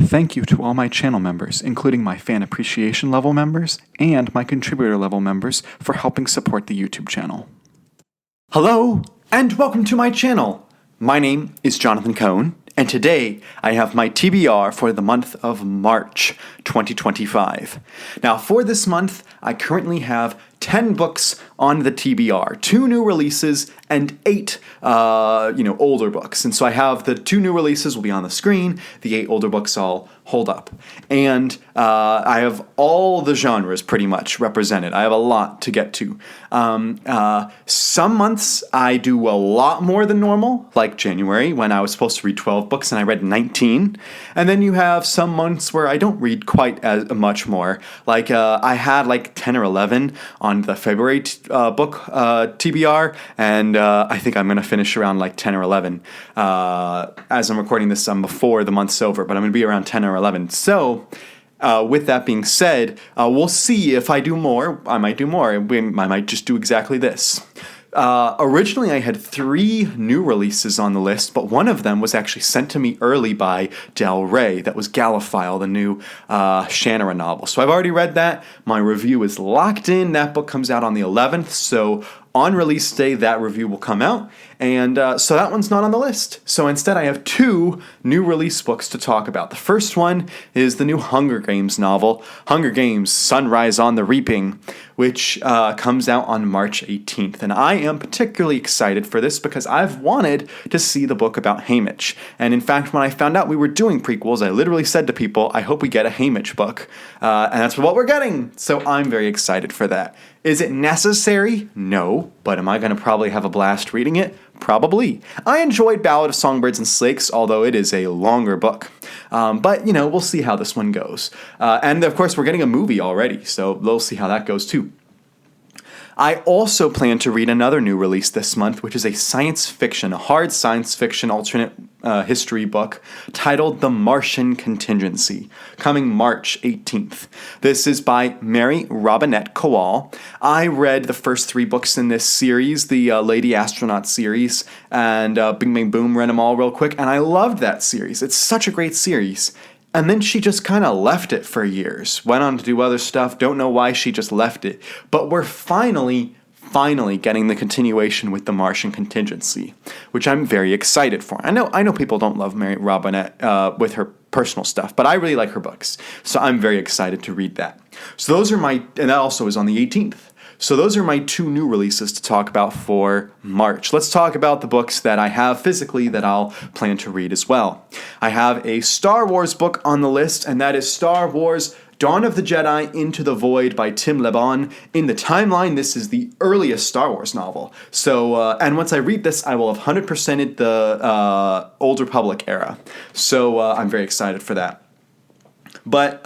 Thank you to all my channel members, including my fan appreciation level members and my contributor level members, for helping support the YouTube channel. Hello, and welcome to my channel. My name is Jonathan Cohn, and today I have my TBR for the month of March 2025. Now, for this month, I currently have 10 books on the TBR, 2 new releases and 8 older books. And so I have the 2 new releases will be on the screen, the 8 older books I'll hold up. And I have all the genres pretty much represented. I have a lot to get to. Some months I do a lot more than normal, like January when I was supposed to read 12 books and I read 19. And then you have some months where I don't read quite as much more. Like I had like 10 or 11 on the February book TBR, and I think I'm going to finish around like 10 or 11. As I'm recording this, before the month's over, but I'm going to be around 10 or 11. So, with that being said, we'll see if I do more. I might do more. I might just do exactly this. Originally, I had 3 new releases on the list, but one of them was actually sent to me early by Del Rey. That was Gallifile, the new Shannara novel. So I've already read that. My review is locked in. That book comes out on the 11th, so on release day, that review will come out, and so that one's not on the list. So instead, I have 2 new release books to talk about. The first one is the new Hunger Games novel, Hunger Games: Sunrise on the Reaping, which comes out on March 18th. And I am particularly excited for this because I've wanted to see the book about Haymitch. And in fact, when I found out we were doing prequels, I literally said to people, I hope we get a Haymitch book. And that's what we're getting. So I'm very excited for that. Is it necessary? No. But am I going to probably have a blast reading it? Probably. I enjoyed Ballad of Songbirds and Snakes, although it is a longer book. But, we'll see how this one goes. And, of course, we're getting a movie already, so we'll see how that goes, too. I also plan to read another new release this month, which is a hard science fiction alternate history book titled The Martian Contingency, coming March 18th. This is by Mary Robinette Kowal. I read the first 3 books in this series, the Lady Astronaut series, and Bing Bang Boom, read them all real quick, and I loved that series. It's such a great series. And then she just kind of left it for years. Went on to do other stuff. Don't know why she just left it. But we're finally getting the continuation with The Martian Contingency, which I'm very excited for. I know people don't love Mary Robinette with her personal stuff, but I really like her books. So I'm very excited to read that. So those are and that also is on the 18th. So those are my 2 new releases to talk about for March. Let's talk about the books that I have physically that I'll plan to read as well. I have a Star Wars book on the list, and that is Star Wars: Dawn of the Jedi Into the Void by Tim LeBon. In the timeline, this is the earliest Star Wars novel. So, and once I read this, I will have 100%ed the Old Republic era. So I'm very excited for that. But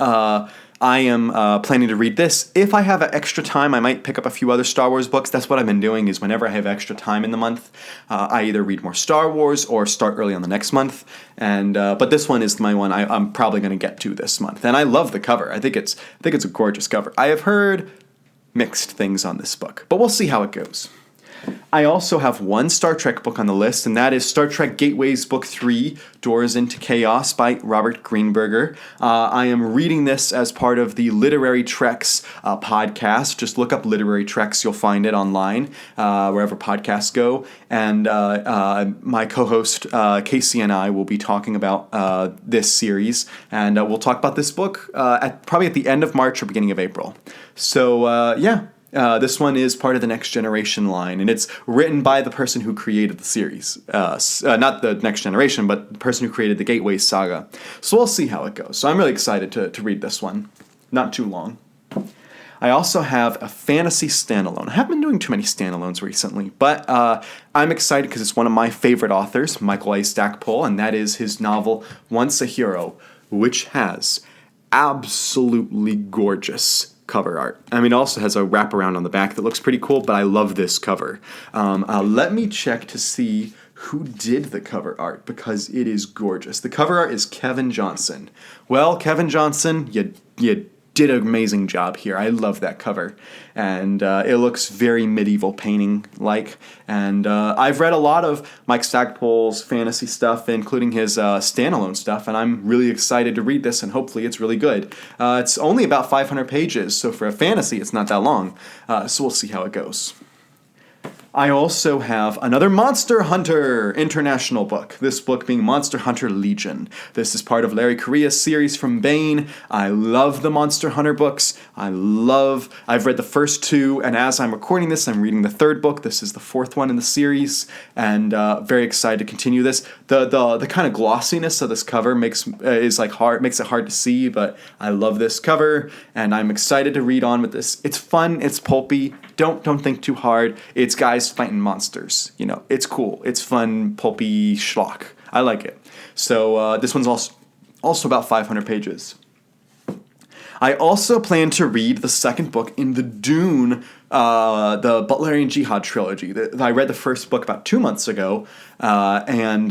I am planning to read this. If I have extra time, I might pick up a few other Star Wars books. That's what I've been doing, is whenever I have extra time in the month, I either read more Star Wars or start early on the next month. And but this one is my one I'm probably going to get to this month. And I love the cover. I think it's a gorgeous cover. I have heard mixed things on this book, but we'll see how it goes. I also have 1 Star Trek book on the list, and that is Star Trek Gateways Book 3, Doors into Chaos by Robert Greenberger. I am reading this as part of the Literary Treks podcast. Just look up Literary Treks. You'll find it online, wherever podcasts go. And my co-host, Casey, and I will be talking about this series, and we'll talk about this book probably at the end of March or beginning of April. So, yeah. This one is part of the Next Generation line, and it's written by the person who created the series. Not the Next Generation, but the person who created the Gateway saga. So we'll see how it goes. So I'm really excited to read this one. Not too long. I also have a fantasy standalone. I haven't been doing too many standalones recently, but I'm excited because it's one of my favorite authors, Michael A. Stackpole, and that is his novel, Once a Hero, which has absolutely gorgeous cover art. I mean, it also has a wraparound on the back that looks pretty cool, but I love this cover. Let me check to see who did the cover art, because it is gorgeous. The cover art is Kevin Johnson. Well, Kevin Johnson, you did an amazing job here. I love that cover. And it looks very medieval painting-like. And I've read a lot of Mike Stackpole's fantasy stuff, including his standalone stuff, and I'm really excited to read this, and hopefully it's really good. It's only about 500 pages, so for a fantasy, it's not that long. So we'll see how it goes. I also have another Monster Hunter International book, this book being Monster Hunter Legion. This is part of Larry Correia's series from Baen. I love the Monster Hunter books. I've read the first two, and as I'm recording this, I'm reading the third book. This is the fourth one in the series, and very excited to continue this. The kind of glossiness of this cover makes it hard to see, but I love this cover, and I'm excited to read on with this. It's fun, it's pulpy. Don't think too hard. It's guys fighting monsters. You know, it's cool. It's fun, pulpy schlock. I like it. So this one's also about 500 pages. I also plan to read the second book in the Dune, the Butlerian Jihad trilogy. I read the first book about 2 months ago, and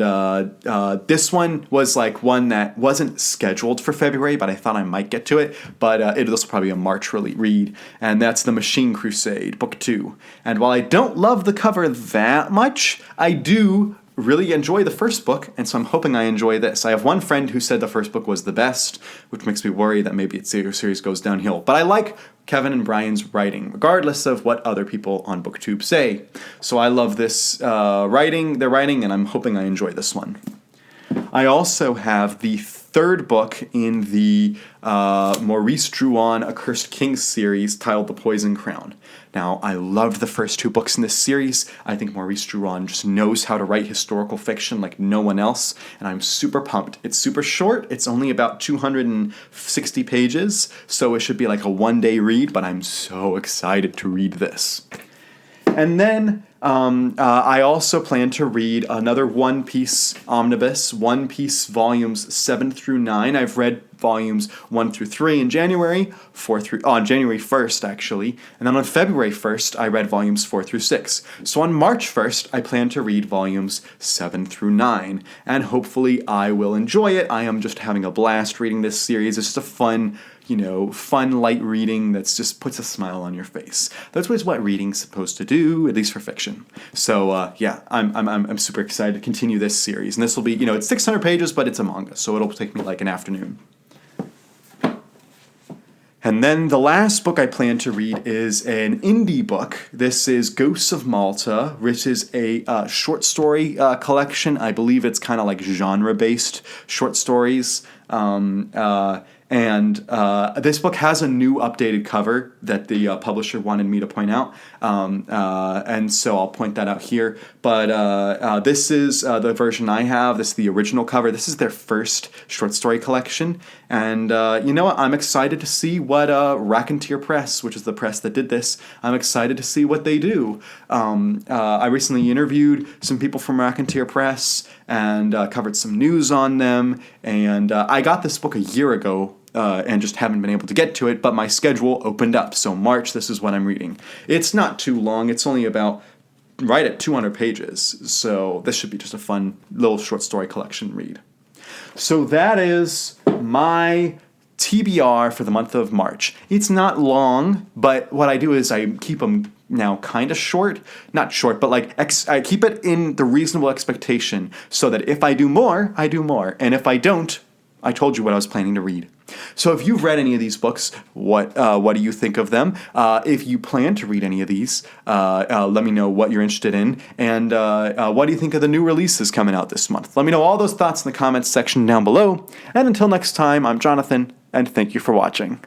this one was like one that wasn't scheduled for February, but I thought I might get to it. But this will probably be a March read, and that's The Machine Crusade, Book 2. And while I don't love the cover that much, I do really enjoy the first book, and so I'm hoping I enjoy this. I have one friend who said the first book was the best, which makes me worry that maybe its series goes downhill. But I like Kevin and Brian's writing, regardless of what other people on BookTube say. So I love this their writing, and I'm hoping I enjoy this one. I also have the third book in the Maurice Druon Accursed Kings series titled The Poison Crown. Now, I loved the first two books in this series. I think Maurice Druon just knows how to write historical fiction like no one else, and I'm super pumped. It's super short. It's only about 260 pages, so it should be like a one-day read, but I'm so excited to read this. And then I also plan to read another One Piece omnibus, One Piece volumes 7 through 9. I've read volumes 1 through 3 in January, on January 1st actually, and then on February 1st I read volumes 4 through 6. So on March 1st I plan to read volumes 7 through 9, and hopefully I will enjoy it. I am just having a blast reading this series. It's just a fun, light reading that just puts a smile on your face. That's what reading's supposed to do, at least for fiction. So I'm super excited to continue this series, and this will be, it's 600 pages, but it's a manga, so it'll take me like an afternoon. And then the last book I plan to read is an indie book. This is Ghosts of Malta, which is a short story collection. I believe it's kind of like genre-based short stories. And this book has a new updated cover that the publisher wanted me to point out, and so I'll point that out here. But this is the version I have. This is the original cover. This is their first short story collection, and you know what? I'm excited to see what Raconteur Press, which is the press that did this, I'm excited to see what they do. I recently interviewed some people from Raconteur Press and covered some news on them, and I got this book a year ago, and just haven't been able to get to it, but my schedule opened up, so March, this is what I'm reading. It's not too long, it's only about right at 200 pages, so this should be just a fun little short story collection read. So that is my TBR for the month of March. It's not long, but what I do is I keep them now kind of short, not short, but like I keep it in the reasonable expectation so that if I do more, I do more, and if I don't, I told you what I was planning to read. So if you've read any of these books, what do you think of them? If you plan to read any of these, let me know what you're interested in, and what do you think of the new releases coming out this month? Let me know all those thoughts in the comments section down below, and until next time, I'm Jonathan, and thank you for watching.